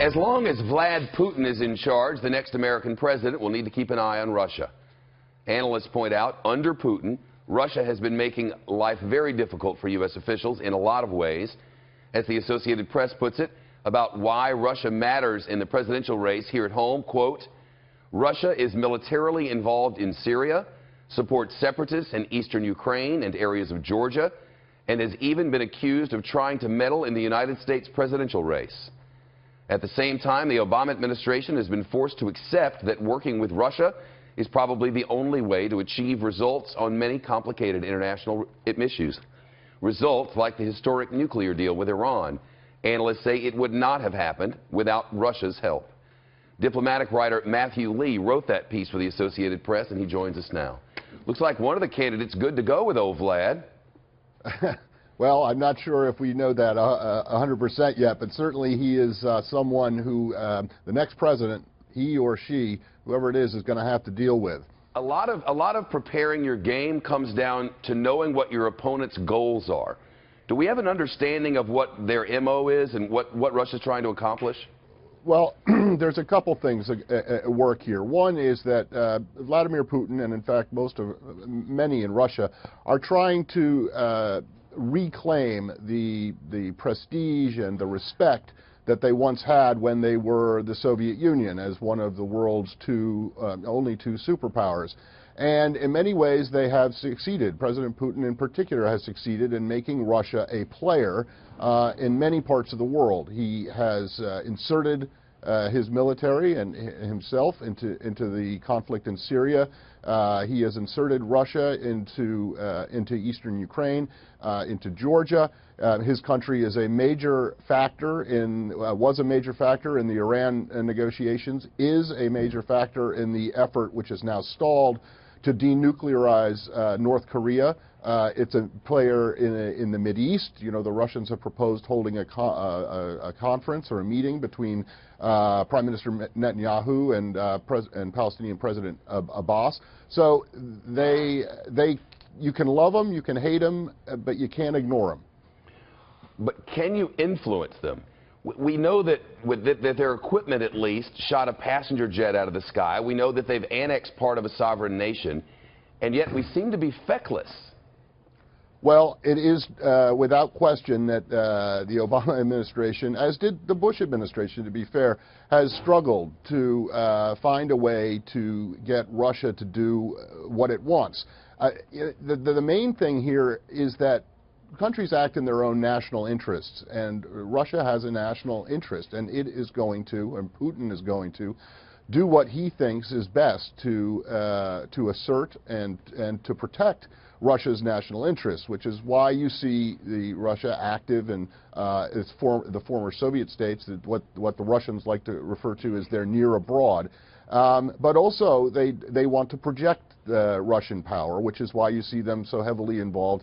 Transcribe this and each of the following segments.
As long as Vlad Putin is in charge, the next American president will need to keep an eye on Russia. Analysts point out, under Putin, Russia has been making life very difficult for U.S. officials in a lot of ways. As the Associated Press puts it, about why Russia matters in the presidential race here at home, quote, Russia is militarily involved in Syria, supports separatists in eastern Ukraine and areas of Georgia, and has even been accused of trying to meddle in the United States presidential race. At the same time, the Obama administration has been forced to accept that working with Russia is probably the only way to achieve results on many complicated international issues. Results like the historic nuclear deal with Iran. Analysts say it would not have happened without Russia's help. Diplomatic writer Matthew Lee wrote that piece for the Associated Press, and he joins us now. Looks like one of the candidates good to go with old Vlad. Well, I'm not sure if we know that 100% yet, but certainly he is someone who the next president, he or she, whoever it is going to have to deal with. A lot of preparing your game comes down to knowing what your opponent's goals are. Do we have an understanding of what their MO is and what Russia's trying to accomplish? Well, there's a couple things at work here. One is that Vladimir Putin, and in fact many in Russia, are trying to reclaim the prestige and the respect that they once had when they were the Soviet Union as one of the world's only two superpowers. And in many ways they have succeeded. President Putin in particular has succeeded in making Russia a player in many parts of the world. He has inserted his military and himself into the conflict in Syria. He has inserted Russia into eastern Ukraine, into Georgia. His country is a major factor was a major factor in the Iran negotiations, is a major factor in the effort, which is now stalled, to denuclearize North Korea. It's a player in the Mideast. You know, the Russians have proposed holding a conference or a meeting between Prime Minister Netanyahu and Palestinian President Abbas. So you can love them, you can hate them, but you can't ignore them. But can you influence them? We know that their equipment, at least, shot a passenger jet out of the sky. We know that they've annexed part of a sovereign nation, and yet we seem to be feckless. Well, it is without question that the Obama administration, as did the Bush administration, to be fair, has struggled to find a way to get Russia to do what it wants. The main thing here is that countries act in their own national interests, and Russia has a national interest, and it is going to, and Putin is going to, do what he thinks is best to assert and to protect Russia's national interests, which is why you see Russia active in the former Soviet states, what the Russians like to refer to as their near abroad. But also they want to project Russian power, which is why you see them so heavily involved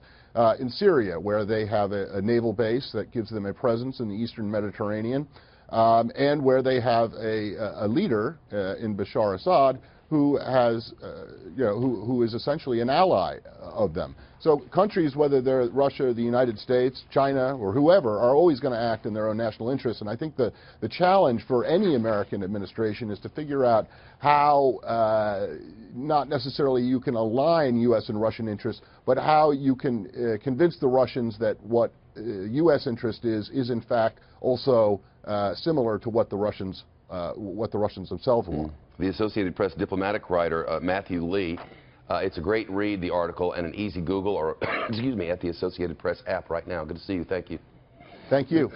in Syria, where they have a naval base that gives them a presence in the eastern Mediterranean, and where they have a leader in Bashar Assad who has, who is essentially an ally of them. So countries, whether they're Russia, the United States, China, or whoever, are always going to act in their own national interests. And I think the challenge for any American administration is to figure out how, not necessarily you can align U.S. and Russian interests, but how you can convince the Russians that what U.S. interest is in fact also similar to what the Russians themselves want. The Associated Press diplomatic writer Matthew Lee. It's a great read, the article, and an easy Google or, excuse me, at the Associated Press app right now. Good to see you. Thank you. Thank you.